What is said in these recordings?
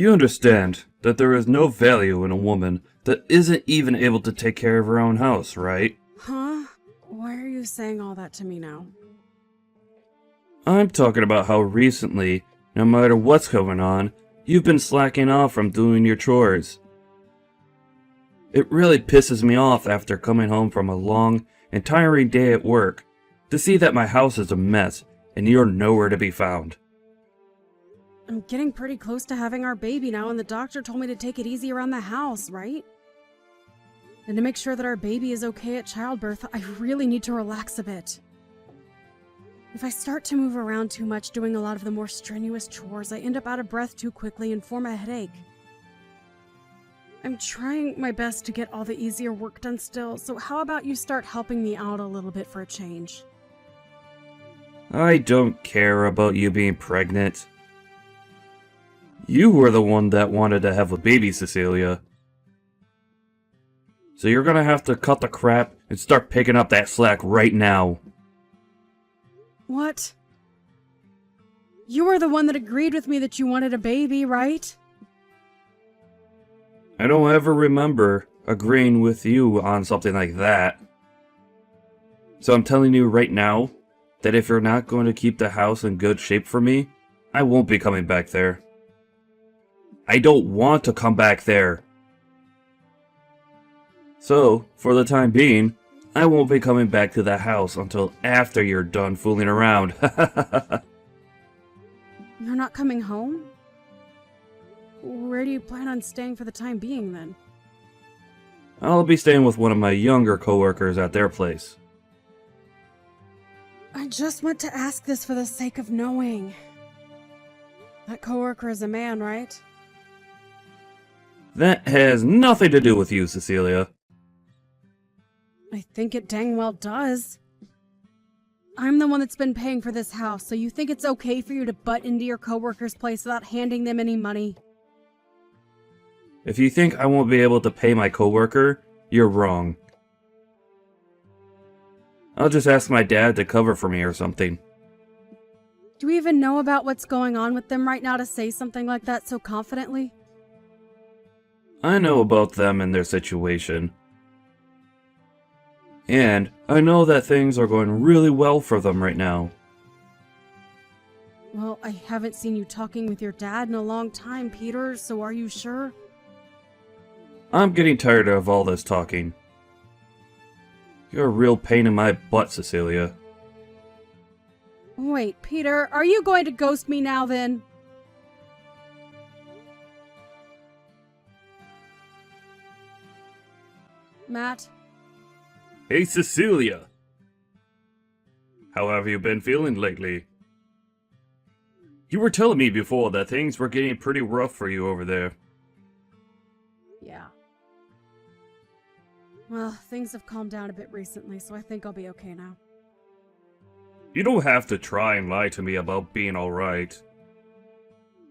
You understand that there is no value in a woman that isn't even able to take care of her own house, right? Huh? Why are you saying all that to me now? I'm talking about how recently, no matter what's going on, you've been slacking off from doing your chores. It really pisses me off after coming home from a long and tiring day at work to see that my house is a mess and you're nowhere to be found. I'm getting pretty close to having our baby now, and the doctor told me to take it easy around the house, right? And to make sure that our baby is okay at childbirth, I really need to relax a bit. If I start to move around too much doing a lot of the more strenuous chores, I end up out of breath too quickly and form a headache. I'm trying my best to get all the easier work done still, so how about you start helping me out a little bit for a change? I don't care about you being pregnant. You were the one that wanted to have a baby, Cecilia. So you're gonna have to cut the crap and start picking up that slack right now. What? You were the one that agreed with me that you wanted a baby, right? I don't ever remember agreeing with you on something like that. So I'm telling you right now that if you're not going to keep the house in good shape for me, I won't be coming back there. I don't want to come back there. So, for the time being, I won't be coming back to the house until after you're done fooling around. You're not coming home? Where do you plan on staying for the time being, then? I'll be staying with one of my younger coworkers at their place. I just want to ask this for the sake of knowing. That coworker is a man, right? That has nothing to do with you, Cecilia. I think it dang well does. I'm the one that's been paying for this house, so you think it's okay for you to butt into your coworker's place without handing them any money? If you think I won't be able to pay my coworker, you're wrong. I'll just ask my dad to cover for me or something. Do we even know about what's going on with them right now to say something like that so confidently? I know about them and their situation. And I know that things are going really well for them right now. Well, I haven't seen you talking with your dad in a long time, Peter, so are you sure? I'm getting tired of all this talking. You're a real pain in my butt, Cecilia. Wait, Peter, are you going to ghost me now then? Matt? Hey, Cecilia! How have you been feeling lately? You were telling me before that things were getting pretty rough for you over there. Yeah. Well, things have calmed down a bit recently, so I think I'll be okay now. You don't have to try and lie to me about being alright.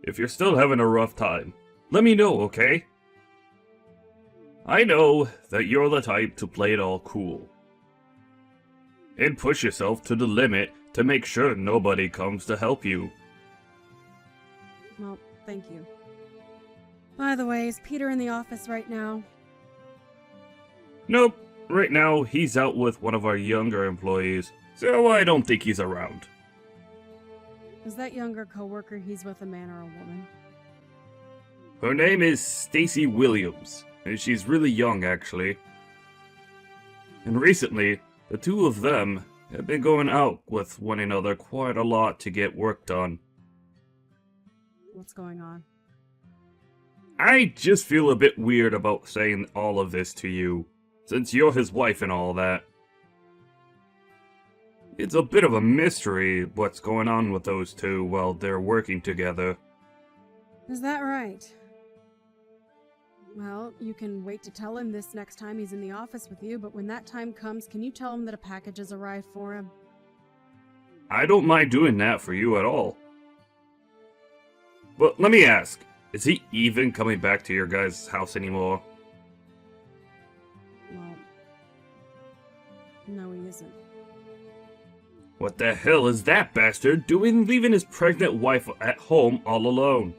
If you're still having a rough time, let me know, okay? I know that you're the type to play it all cool. And push yourself to the limit to make sure nobody comes to help you. Well, thank you. By the way, is Peter in the office right now? Nope, right now he's out with one of our younger employees, so I don't think he's around. Is that younger coworker he's with a man or a woman? Her name is Stacy Williams, and she's really young actually. And recently, the two of them have been going out with one another quite a lot to get work done. What's going on? I just feel a bit weird about saying all of this to you, since you're his wife and all that. It's a bit of a mystery what's going on with those two while they're working together. Is that right? Well, you can wait to tell him this next time he's in the office with you, but when that time comes, can you tell him that a package has arrived for him? I don't mind doing that for you at all. But let me ask, is he even coming back to your guys' house anymore? Well, no, he isn't. What the hell is that bastard doing leaving his pregnant wife at home all alone?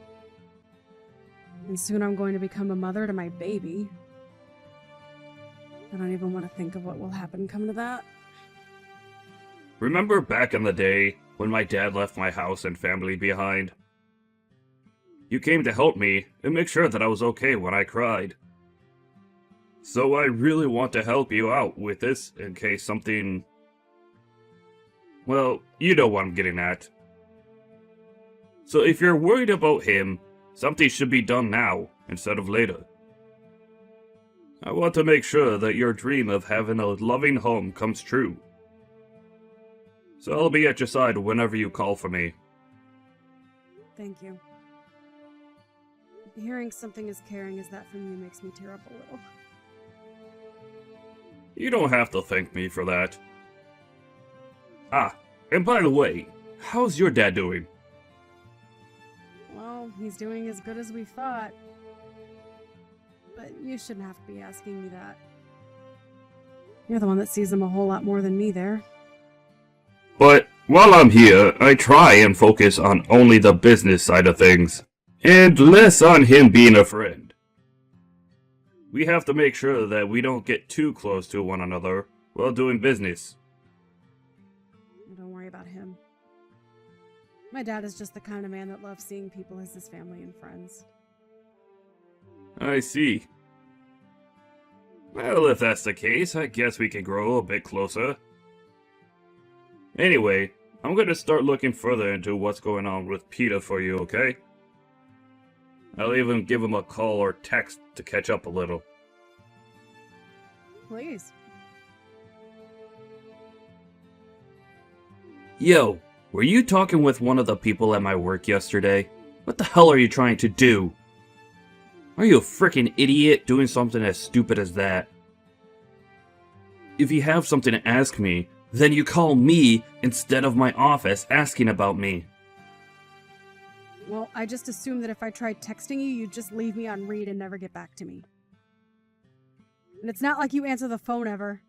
And soon I'm going to become a mother to my baby. I don't even want to think of what will happen come to that. Remember back in the day when my dad left my house and family behind? You came to help me and make sure that I was okay when I cried. So I really want to help you out with this in case something... Well, you know what I'm getting at. So if you're worried about him, something should be done now instead of later. I want to make sure that your dream of having a loving home comes true. So I'll be at your side whenever you call for me. Thank you. Hearing something as caring as that from you makes me tear up a little. You don't have to thank me for that. Ah, and by the way, how's your dad doing? Well, he's doing as good as we thought. But you shouldn't have to be asking me that. You're the one that sees him a whole lot more than me there. But while I'm here, I try and focus on only the business side of things, and less on him being a friend. We have to make sure that we don't get too close to one another while doing business. Don't worry about him. My dad is just the kind of man that loves seeing people as his family and friends. I see. Well, if that's the case, I guess we can grow a bit closer. Anyway, I'm gonna start looking further into what's going on with Peter for you, okay? I'll even give him a call or text to catch up a little. Please. Yo, were you talking with one of the people at my work yesterday? What the hell are you trying to do? Are you a freaking idiot doing something as stupid as that? If you have something to ask me, then you call me instead of my office asking about me. Well, I just assumed that if I tried texting you, you'd just leave me on read and never get back to me. And it's not like you answer the phone ever.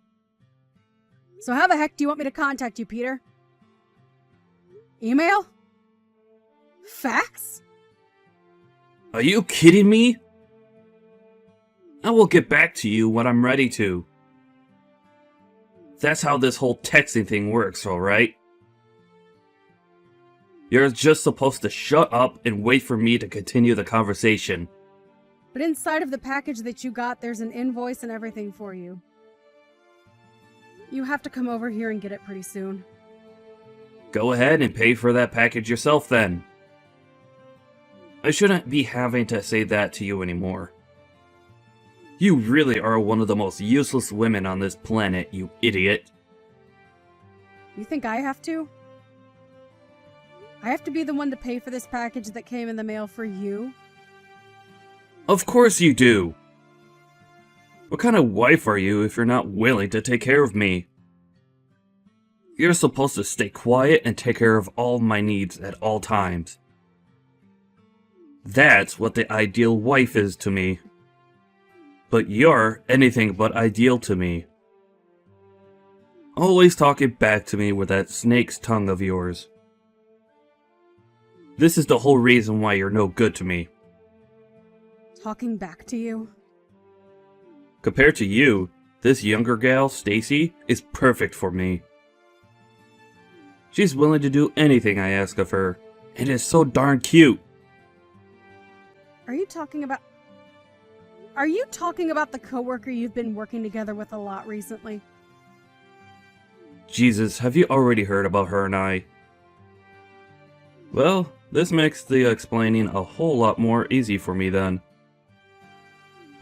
So how the heck do you want me to contact you, Peter? Email? Fax? Are you kidding me? I will get back to you when I'm ready to. That's how this whole texting thing works, alright? You're just supposed to shut up and wait for me to continue the conversation. But inside of the package that you got, there's an invoice and everything for you. You have to come over here and get it pretty soon. Go ahead and pay for that package yourself then. I shouldn't be having to say that to you anymore. You really are one of the most useless women on this planet, you idiot. You think I have to? I have to be the one to pay for this package that came in the mail for you? Of course you do. What kind of wife are you if you're not willing to take care of me? You're supposed to stay quiet and take care of all my needs at all times. That's what the ideal wife is to me. But you're anything but ideal to me. Always talking back to me with that snake's tongue of yours. This is the whole reason why you're no good to me. Talking back to you? Compared to you, this younger gal, Stacy, is perfect for me. She's willing to do anything I ask of her, and is so darn cute. Are you talking about the coworker you've been working together with a lot recently? Jesus, have you already heard about her and I? Well, this makes the explaining a whole lot more easy for me then.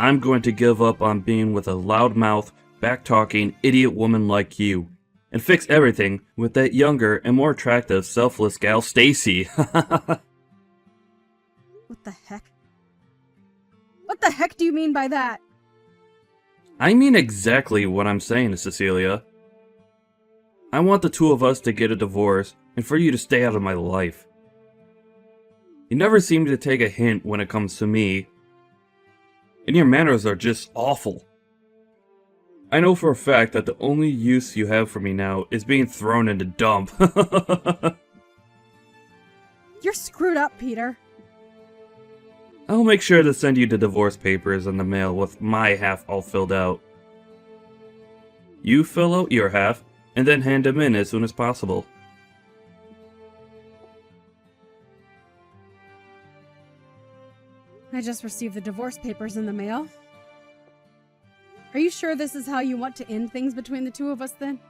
I'm going to give up on being with a loudmouth, back-talking, idiot woman like you, and fix everything with that younger and more attractive, selfless gal, Stacy. What the heck? What the heck do you mean by that? I mean exactly what I'm saying, Cecilia. I want the two of us to get a divorce, and for you to stay out of my life. You never seem to take a hint when it comes to me, and your manners are just awful. I know for a fact that the only use you have for me now is being thrown in the dump. You're screwed up, Peter. I'll make sure to send you the divorce papers in the mail with my half all filled out. You fill out your half, and then hand them in as soon as possible. I just received the divorce papers in the mail. Are you sure this is how you want to end things between the two of us, then?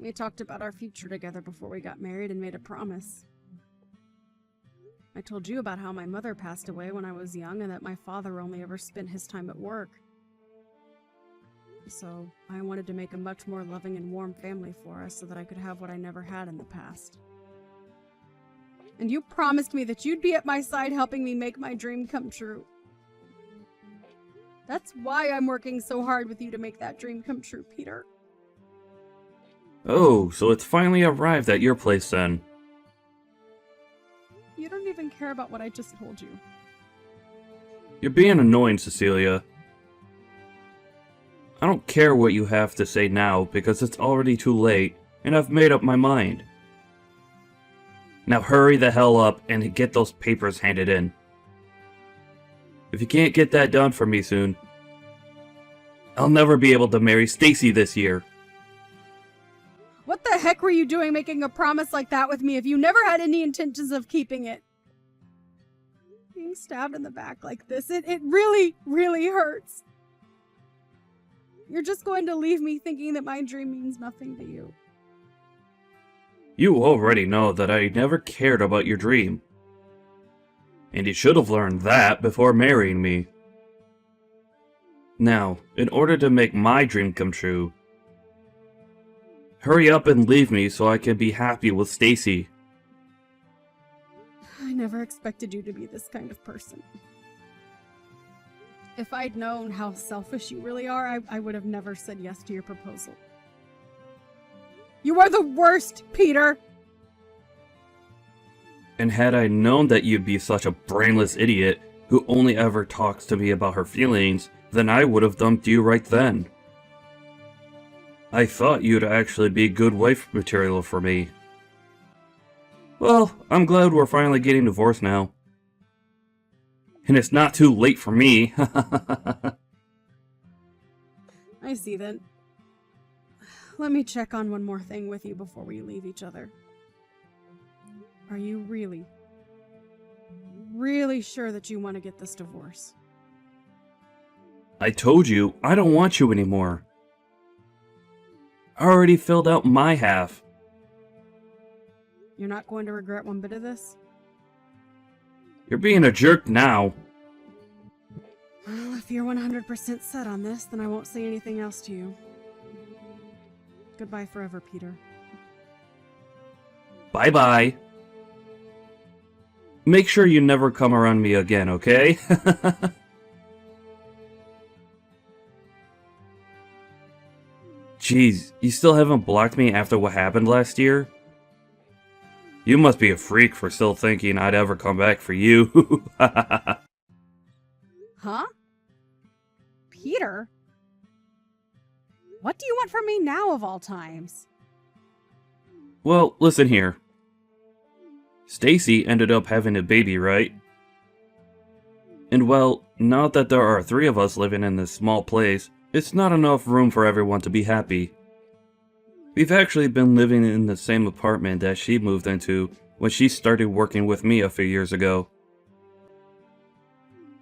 We talked about our future together before we got married and made a promise. I told you about how my mother passed away when I was young and that my father only ever spent his time at work. So I wanted to make a much more loving and warm family for us so that I could have what I never had in the past. And you promised me that you'd be at my side helping me make my dream come true. That's why I'm working so hard with you to make that dream come true, Peter. Oh, so it's finally arrived at your place then. You don't even care about what I just told you. You're being annoying, Cecilia. I don't care what you have to say now because it's already too late and I've made up my mind. Now hurry the hell up and get those papers handed in. If you can't get that done for me soon, I'll never be able to marry Stacy this year. What the heck were you doing making a promise like that with me if you never had any intentions of keeping it? Being stabbed in the back like this, it really, really hurts. You're just going to leave me thinking that my dream means nothing to you. You already know that I never cared about your dream. And you should have learned that before marrying me. Now, in order to make my dream come true, hurry up and leave me so I can be happy with Stacy. I never expected you to be this kind of person. If I'd known how selfish you really are, I would have never said yes to your proposal. You are the worst, Peter! And had I known that you'd be such a brainless idiot who only ever talks to me about her feelings, then I would have dumped you right then. I thought you'd actually be good wife material for me. Well, I'm glad we're finally getting divorced now. And it's not too late for me. I see then. Let me check on one more thing with you before we leave each other. Are you really, really sure that you want to get this divorce? I told you, I don't want you anymore. I already filled out my half. You're not going to regret one bit of this? You're being a jerk now. Well, if you're 100% set on this, then I won't say anything else to you. Goodbye forever, Peter. Bye-bye. Make sure you never come around me again, okay? Jeez, you still haven't blocked me after what happened last year? You must be a freak for still thinking I'd ever come back for you. Huh? Peter? What do you want from me now of all times? Well, listen here. Stacy ended up having a baby, right? And well, now that there are 3 of us living in this small place, it's not enough room for everyone to be happy. We've actually been living in the same apartment that she moved into when she started working with me a few years ago.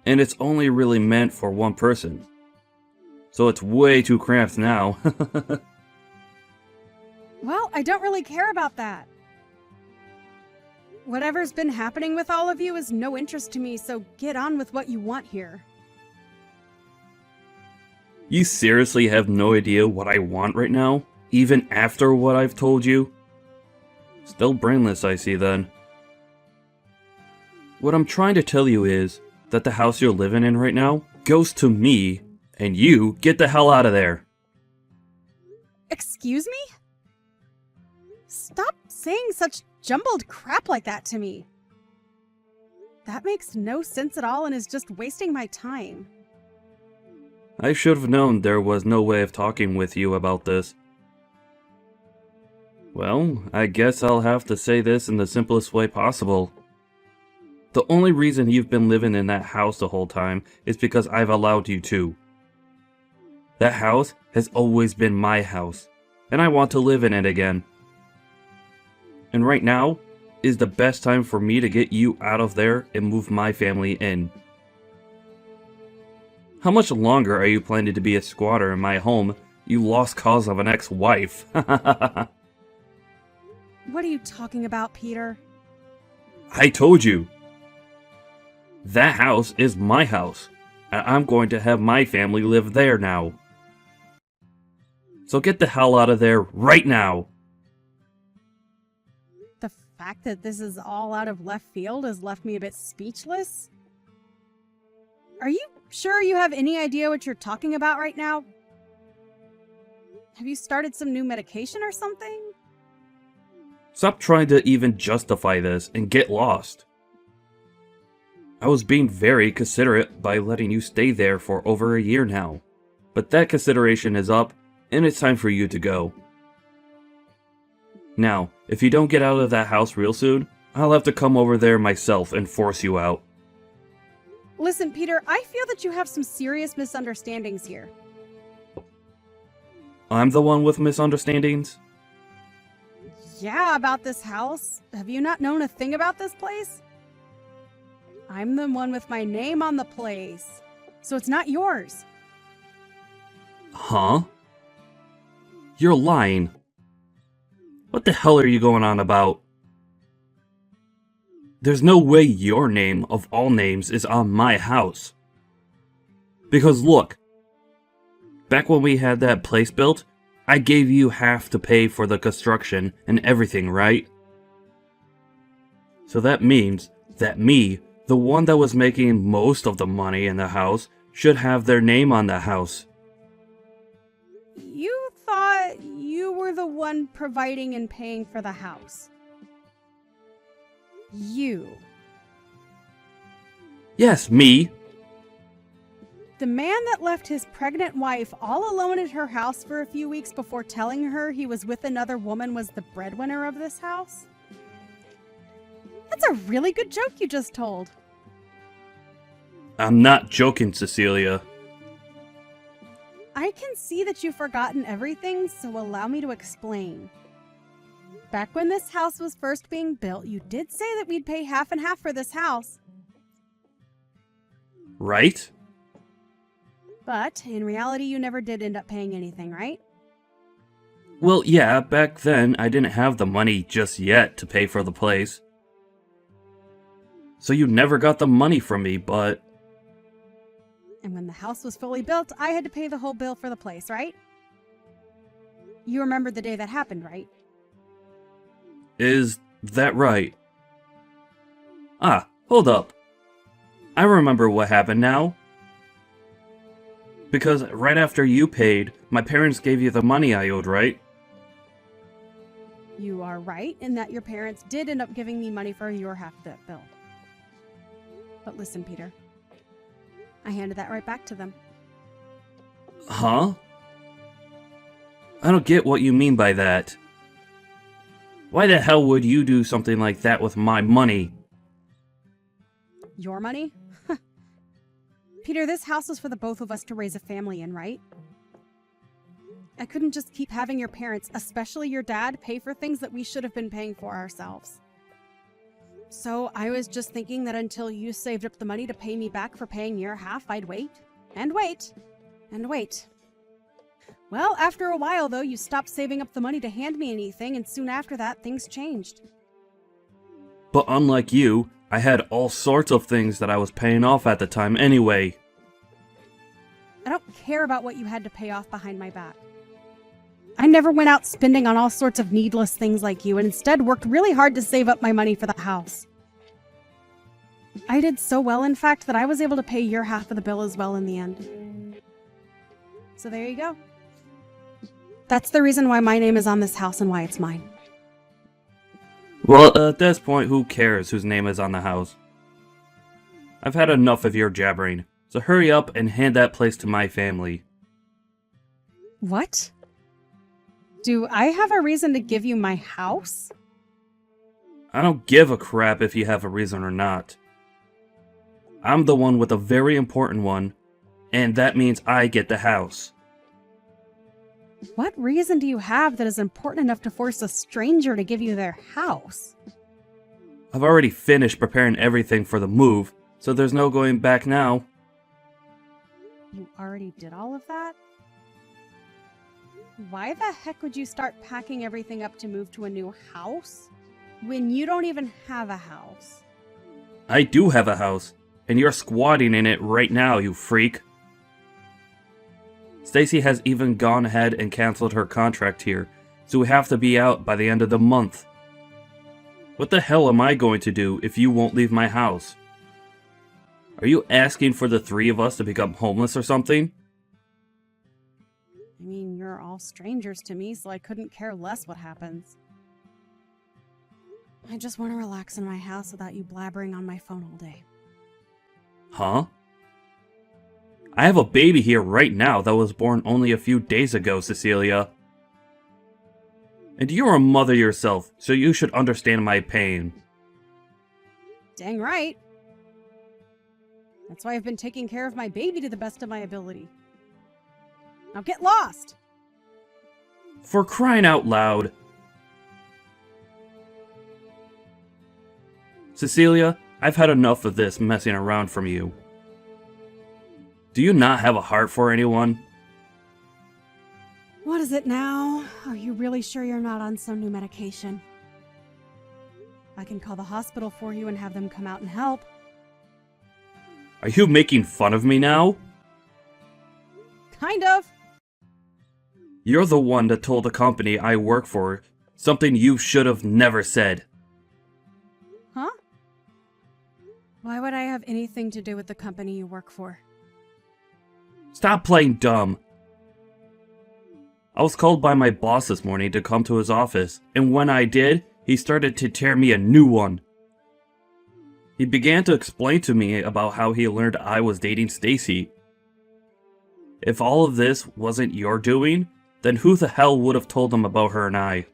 And it's only really meant for one person. So it's way too cramped now. Well, I don't really care about that. Whatever's been happening with all of you is no interest to me, so get on with what you want here. You seriously have no idea what I want right now? Even after what I've told you? Still brainless, I see then. What I'm trying to tell you is that the house you're living in right now goes to me, and you get the hell out of there. Excuse me? Stop saying such jumbled crap like that to me. That makes no sense at all and is just wasting my time. I should have known there was no way of talking with you about this. Well, I guess I'll have to say this in the simplest way possible. The only reason you've been living in that house the whole time is because I've allowed you to. That house has always been my house, and I want to live in it again. And right now is the best time for me to get you out of there and move my family in. How much longer are you planning to be a squatter in my home, you lost cause of an ex-wife? What are you talking about, Peter? I told you. That house is my house, and I'm going to have my family live there now. So get the hell out of there right now. The fact that this is all out of left field has left me a bit speechless. Are you sure you have any idea what you're talking about right now? Have you started some new medication or something? Stop trying to even justify this and get lost. I was being very considerate by letting you stay there for over a year now, but that consideration is up, and it's time for you to go. Now, if you don't get out of that house real soon, I'll have to come over there myself and force you out. Listen, Peter, I feel that you have some serious misunderstandings here. I'm the one with misunderstandings? Yeah, about this house. Have you not known a thing about this place? I'm the one with my name on the place, so it's not yours. Huh? You're lying. What the hell are you going on about? There's no way your name, of all names, is on my house. Because look, back when we had that place built, I gave you half to pay for the construction and everything, right? So that means that me, the one that was making most of the money in the house, should have their name on the house. You thought you were the one providing and paying for the house. You. Yes, me. The man that left his pregnant wife all alone at her house for a few weeks before telling her he was with another woman was the breadwinner of this house? That's a really good joke you just told. I'm not joking, Cecilia. I can see that you've forgotten everything, so allow me to explain. Back when this house was first being built, you did say that we'd pay half and half for this house. Right? But in reality, you never did end up paying anything, right? Well, yeah, back then I didn't have the money just yet to pay for the place. So you never got the money from me, but... And when the house was fully built, I had to pay the whole bill for the place, right? You remember the day that happened, right? Is that right? Ah, hold up. I remember what happened now. Because right after you paid, my parents gave you the money I owed, right? You are right in that your parents did end up giving me money for your half of that bill. But listen, Peter. I handed that right back to them. Huh? I don't get what you mean by that. Why the hell would you do something like that with my money? Your money? Peter, this house was for the both of us to raise a family in, right? I couldn't just keep having your parents, especially your dad, pay for things that we should have been paying for ourselves. So I was just thinking that until you saved up the money to pay me back for paying your half, I'd wait, and wait, and wait. Well, after a while, though, you stopped saving up the money to hand me anything, and soon after that, things changed. But unlike you, I had all sorts of things that I was paying off at the time anyway. I don't care about what you had to pay off behind my back. I never went out spending on all sorts of needless things like you, and instead worked really hard to save up my money for the house. I did so well, in fact, that I was able to pay your half of the bill as well in the end. So there you go. That's the reason why my name is on this house and why it's mine. Well, at this point, who cares whose name is on the house? I've had enough of your jabbering, so hurry up and hand that place to my family. What? Do I have a reason to give you my house? I don't give a crap if you have a reason or not. I'm the one with a very important one, and that means I get the house. What reason do you have that is important enough to force a stranger to give you their house? I've already finished preparing everything for the move, so there's no going back now. You already did all of that? Why the heck would you start packing everything up to move to a new house when you don't even have a house? I do have a house, and you're squatting in it right now, you freak. Stacy has even gone ahead and canceled her contract here, so we have to be out by the end of the month. What the hell am I going to do if you won't leave my house? Are you asking for the three of us to become homeless or something? I mean, you're all strangers to me, so I couldn't care less what happens. I just want to relax in my house without you blabbering on my phone all day. Huh? I have a baby here right now that was born only a few days ago, Cecilia. And you're a mother yourself, so you should understand my pain. Dang right. That's why I've been taking care of my baby to the best of my ability. Now get lost! For crying out loud. Cecilia, I've had enough of this messing around from you. Do you not have a heart for anyone? What is it now? Are you really sure you're not on some new medication? I can call the hospital for you and have them come out and help. Are you making fun of me now? Kind of. You're the one that told the company I work for something you should have never said. Huh? Why would I have anything to do with the company you work for? Stop playing dumb. I was called by my boss this morning to come to his office, and when I did, he started to tear me a new one. He began to explain to me about how he learned I was dating Stacy. If all of this wasn't your doing, then who the hell would have told him about her and I?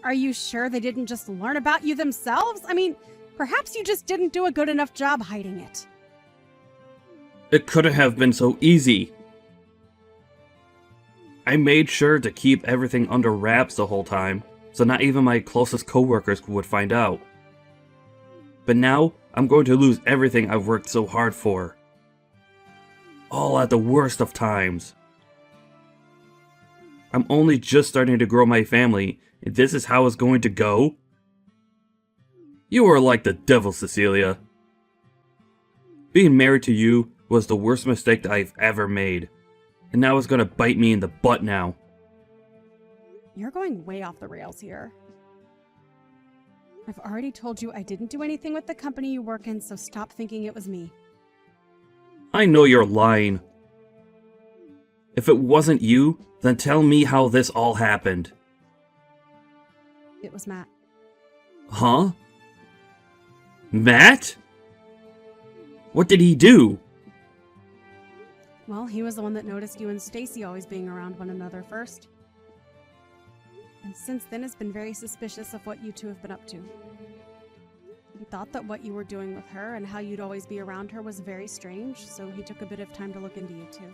Are you sure they didn't just learn about you themselves? I mean, perhaps you just didn't do a good enough job hiding it. It couldn't have been so easy. I made sure to keep everything under wraps the whole time, so not even my closest coworkers would find out. But now, I'm going to lose everything I've worked so hard for. All at the worst of times. I'm only just starting to grow my family, and this is how it's going to go? You are like the devil, Cecilia. Being married to you was the worst mistake that I've ever made. And now it's gonna bite me in the butt now. You're going way off the rails here. I've already told you I didn't do anything with the company you work in, so stop thinking it was me. I know you're lying. If it wasn't you, then tell me how this all happened. It was Matt. Huh? Matt? What did he do? Well, he was the one that noticed you and Stacy always being around one another first. And since then has been very suspicious of what you two have been up to. He thought that what you were doing with her and how you'd always be around her was very strange, so he took a bit of time to look into you two.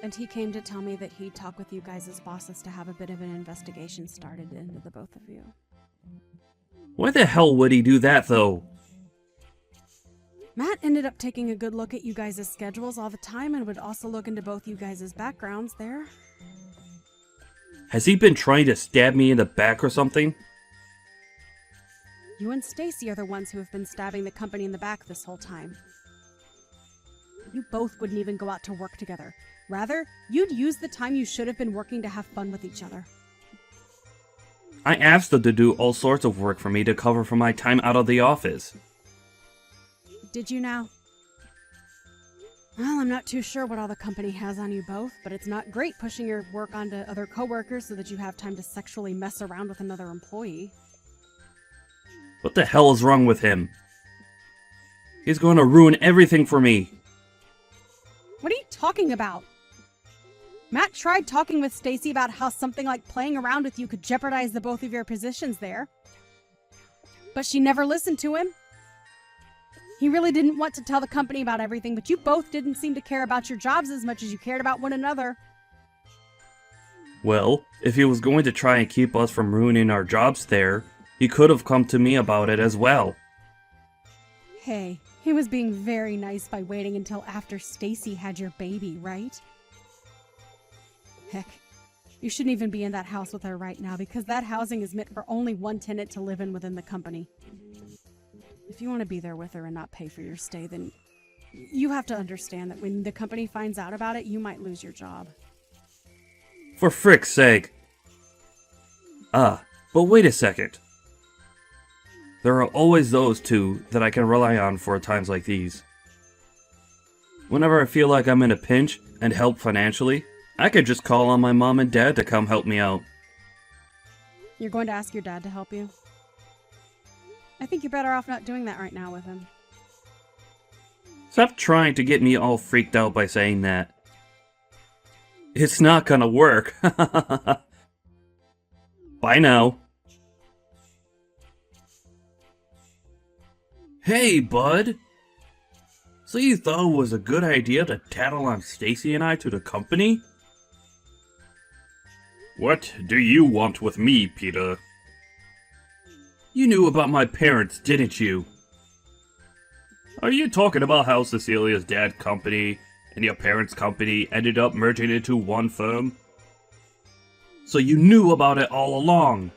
And he came to tell me that he'd talk with you guys as bosses to have a bit of an investigation started into the both of you. Why the hell would he do that, though? Matt ended up taking a good look at you guys' schedules all the time and would also look into both you guys' backgrounds there. Has he been trying to stab me in the back or something? You and Stacy are the ones who have been stabbing the company in the back this whole time. You both wouldn't even go out to work together. Rather, you'd use the time you should have been working to have fun with each other. I asked them to do all sorts of work for me to cover for my time out of the office. Did you now? Well, I'm not too sure what all the company has on you both, but it's not great pushing your work onto other coworkers so that you have time to sexually mess around with another employee. What the hell is wrong with him? He's going to ruin everything for me. What are you talking about? Matt tried talking with Stacy about how something like playing around with you could jeopardize the both of your positions there. But she never listened to him. He really didn't want to tell the company about everything, but you both didn't seem to care about your jobs as much as you cared about one another. Well, if he was going to try and keep us from ruining our jobs there, he could have come to me about it as well. Hey, he was being very nice by waiting until after Stacy had your baby, right? Heck, you shouldn't even be in that house with her right now because that housing is meant for only one tenant to live in within the company. If you want to be there with her and not pay for your stay, then you have to understand that when the company finds out about it, you might lose your job. For frick's sake. But wait a second. There are always those two that I can rely on for times like these. Whenever I feel like I'm in a pinch and help financially, I could just call on my mom and dad to come help me out. You're going to ask your dad to help you? I think you're better off not doing that right now with him. Stop trying to get me all freaked out by saying that. It's not gonna work. Bye now. Hey, bud. So you thought it was a good idea to tattle on Stacy and I to the company? What do you want with me, Peter? You knew about my parents, didn't you? Are you talking about how Cecilia's dad's company and your parents' company ended up merging into one firm? So you knew about it all along.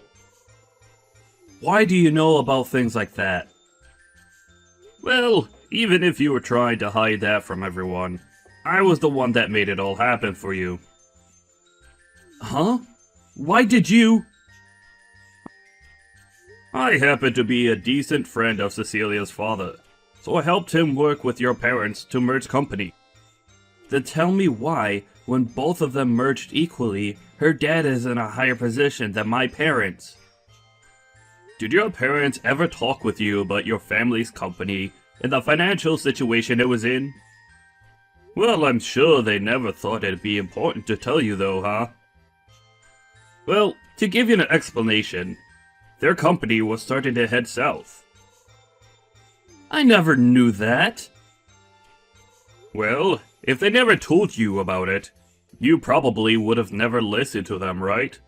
Why do you know about things like that? Well, even if you were trying to hide that from everyone, I was the one that made it all happen for you. Huh? Why did you? I happen to be a decent friend of Cecilia's father, so I helped him work with your parents to merge company. Then tell me why, when both of them merged equally, her dad is in a higher position than my parents. Did your parents ever talk with you about your family's company and the financial situation it was in? Well, I'm sure they never thought it'd be important to tell you though, huh? Well, to give you an explanation, their company was starting to head south. I never knew that. Well, if they never told you about it, you probably would have never listened to them, right?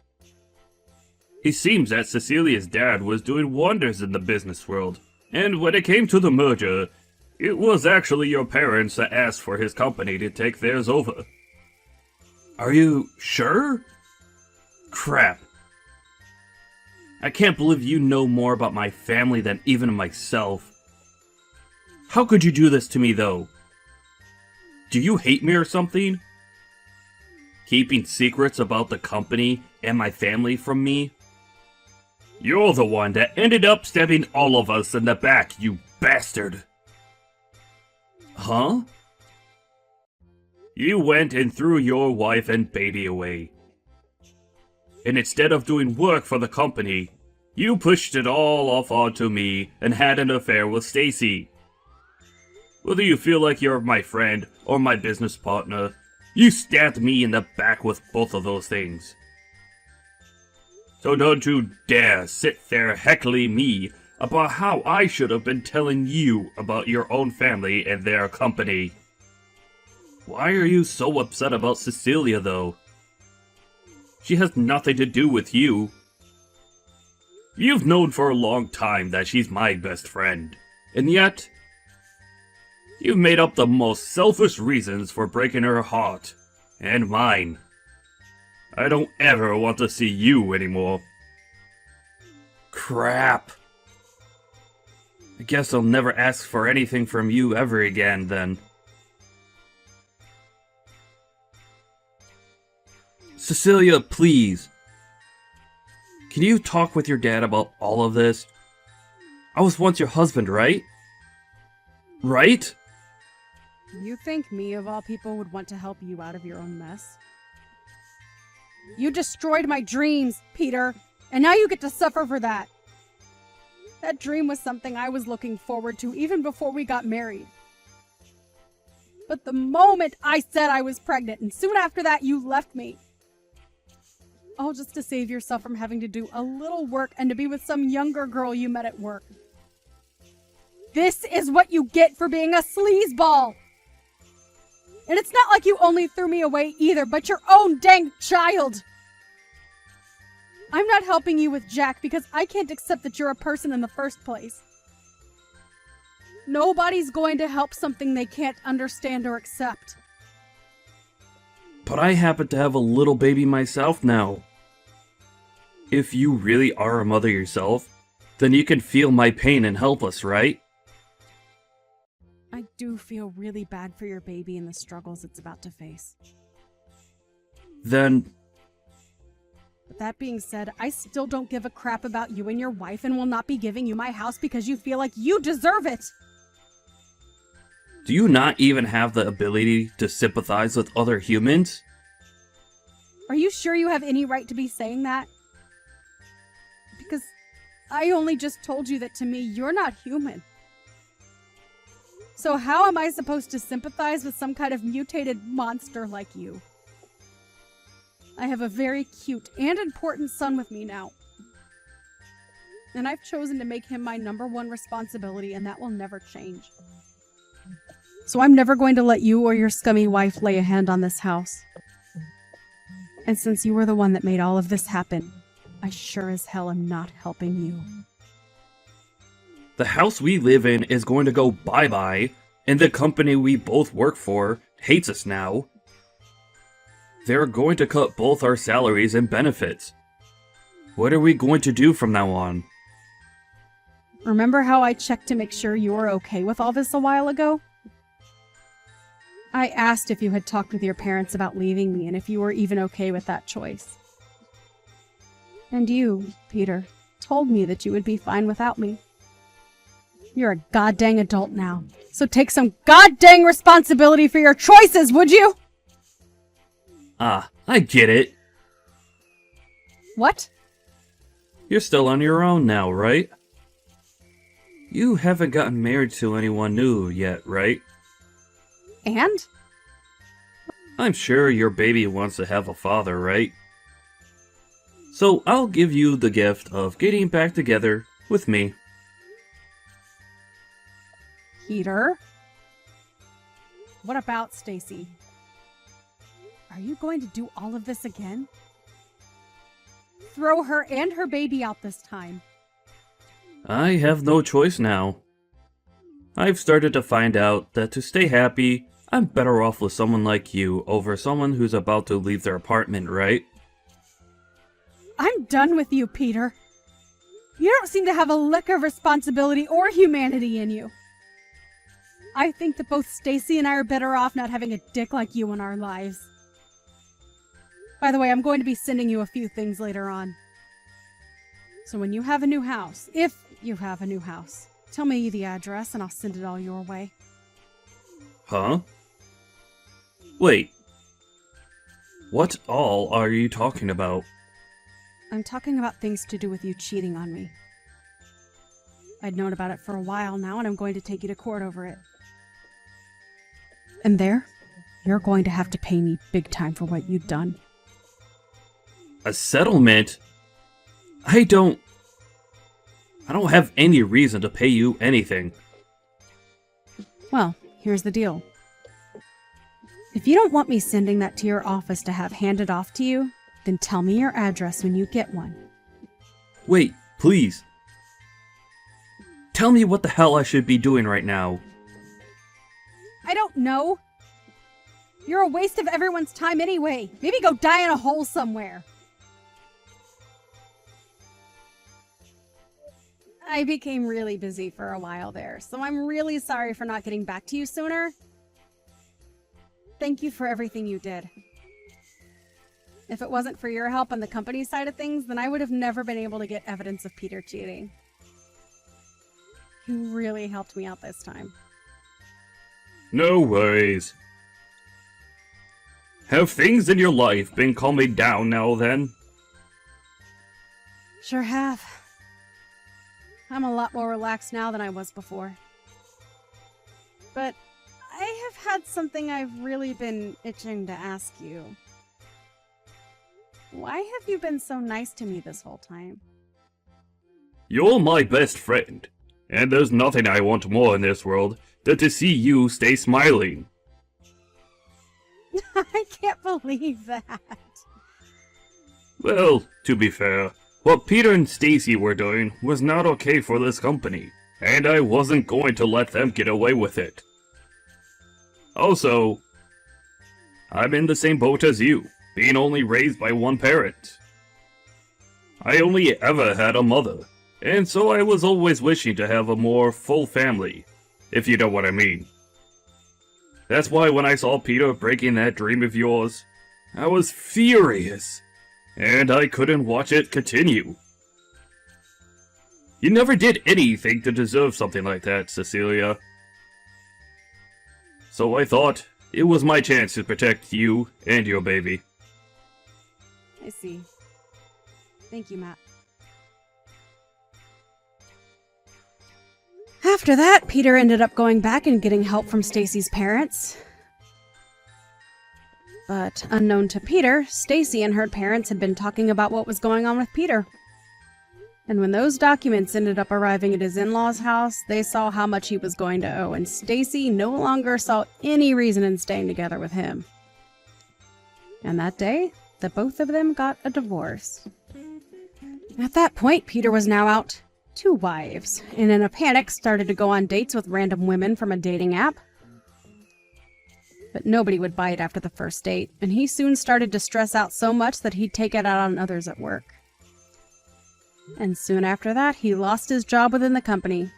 It seems that Cecilia's dad was doing wonders in the business world, and when it came to the merger, it was actually your parents that asked for his company to take theirs over. Are you sure? Crap. I can't believe you know more about my family than even myself. How could you do this to me, though? Do you hate me or something? Keeping secrets about the company and my family from me? You're the one that ended up stabbing all of us in the back, you bastard! Huh? You went and threw your wife and baby away. And instead of doing work for the company, you pushed it all off onto me and had an affair with Stacy. Whether you feel like you're my friend or my business partner, you stabbed me in the back with both of those things. So don't you dare sit there heckling me about how I should have been telling you about your own family and their company. Why are you so upset about Cecilia, though? She has nothing to do with you. You've known for a long time that she's my best friend, and yet you've made up the most selfish reasons for breaking her heart, and mine. I don't ever want to see you anymore. Crap. I guess I'll never ask for anything from you ever again, then. Cecilia, please. Can you talk with your dad about all of this? I was once your husband, right? Right? You think me, of all people, would want to help you out of your own mess? You destroyed my dreams, Peter, and now you get to suffer for that. That dream was something I was looking forward to even before we got married. But the moment I said I was pregnant, and soon after that you left me. All just to save yourself from having to do a little work and to be with some younger girl you met at work. This is what you get for being a sleazeball! And it's not like you only threw me away either, but your own dang child! I'm not helping you with Jack because I can't accept that you're a person in the first place. Nobody's going to help something they can't understand or accept. But I happen to have a little baby myself now. If you really are a mother yourself, then you can feel my pain and help us, right? I do feel really bad for your baby and the struggles it's about to face. Then... But that being said, I still don't give a crap about you and your wife and will not be giving you my house because you feel like you deserve it! Do you not even have the ability to sympathize with other humans? Are you sure you have any right to be saying that? Because I only just told you that to me, you're not human. So how am I supposed to sympathize with some kind of mutated monster like you? I have a very cute and important son with me now. And I've chosen to make him my #1 responsibility, and that will never change. So I'm never going to let you or your scummy wife lay a hand on this house. And since you were the one that made all of this happen, I sure as hell am not helping you. The house we live in is going to go bye-bye, and the company we both work for hates us now. They're going to cut both our salaries and benefits. What are we going to do from now on? Remember how I checked to make sure you were okay with all this a while ago? I asked if you had talked with your parents about leaving me and if you were even okay with that choice. And you, Peter, told me that you would be fine without me. You're a goddamn adult now, so take some goddamn responsibility for your choices, would you? Ah, I get it. What? You're still on your own now, right? You haven't gotten married to anyone new yet, right? And? I'm sure your baby wants to have a father, right? So I'll give you the gift of getting back together with me. Peter? What about Stacy? Are you going to do all of this again? Throw her and her baby out this time. I have no choice now. I've started to find out that to stay happy, I'm better off with someone like you over someone who's about to leave their apartment, right? I'm done with you, Peter. You don't seem to have a lick of responsibility or humanity in you. I think that both Stacy and I are better off not having a dick like you in our lives. By the way, I'm going to be sending you a few things later on. So when you have a new house, if you have a new house, tell me the address and I'll send it all your way. Huh? Wait. What all are you talking about? I'm talking about things to do with you cheating on me. I'd known about it for a while now, and I'm going to take you to court over it. And there, you're going to have to pay me big time for what you've done. A settlement? I don't have any reason to pay you anything. Well, here's the deal. If you don't want me sending that to your office to have handed off to you, then tell me your address when you get one. Wait, please. Tell me what the hell I should be doing right now. I don't know. You're a waste of everyone's time anyway. Maybe go die in a hole somewhere. I became really busy for a while there, so I'm really sorry for not getting back to you sooner. Thank you for everything you did. If it wasn't for your help on the company side of things, then I would have never been able to get evidence of Peter cheating. You really helped me out this time. No worries. Have things in your life been calming down now then? Sure have. I'm a lot more relaxed now than I was before. But I have had something I've really been itching to ask you. Why have you been so nice to me this whole time? You're my best friend. And there's nothing I want more in this world than to see you stay smiling. I can't believe that. Well, to be fair, what Peter and Stacy were doing was not okay for this company, and I wasn't going to let them get away with it. Also, I'm in the same boat as you, being only raised by one parent. I only ever had a mother, and so I was always wishing to have a more full family, if you know what I mean. That's why when I saw Peter breaking that dream of yours, I was furious, and I couldn't watch it continue. You never did anything to deserve something like that, Cecilia. So I thought it was my chance to protect you and your baby. I see. Thank you, Matt. After that, Peter ended up going back and getting help from Stacy's parents. But unknown to Peter, Stacy and her parents had been talking about what was going on with Peter. And when those documents ended up arriving at his in-laws' house, they saw how much he was going to owe, and Stacy no longer saw any reason in staying together with him. And that day, the both of them got a divorce. At that point, Peter was now out 2 wives, and in a panic started to go on dates with random women from a dating app. But nobody would bite after the first date, and he soon started to stress out so much that he'd take it out on others at work. And soon after that, he lost his job within the company.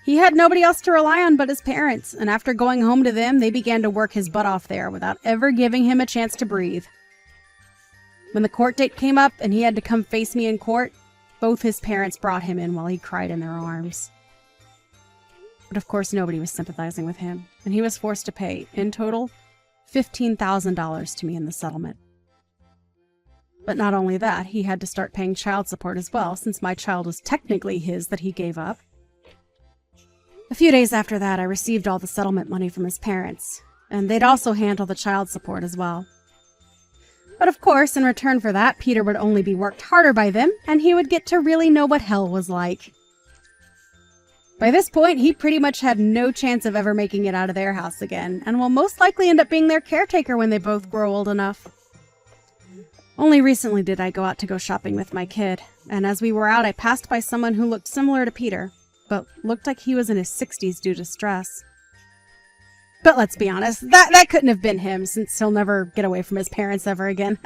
He had nobody else to rely on but his parents, and after going home to them, they began to work his butt off there without ever giving him a chance to breathe. When the court date came up and he had to come face me in court, both his parents brought him in while he cried in their arms. But of course nobody was sympathizing with him, and he was forced to pay, in total, $15,000 to me in the settlement. But not only that, he had to start paying child support as well, since my child was technically his that he gave up. A few days after that, I received all the settlement money from his parents, and they'd also handle the child support as well. But of course, in return for that, Peter would only be worked harder by them, and he would get to really know what hell was like. By this point, he pretty much had no chance of ever making it out of their house again, and will most likely end up being their caretaker when they both grow old enough. Only recently did I go out to go shopping with my kid, and as we were out, I passed by someone who looked similar to Peter, but looked like he was in his 60s due to stress. But let's be honest, that couldn't have been him, since he'll never get away from his parents ever again.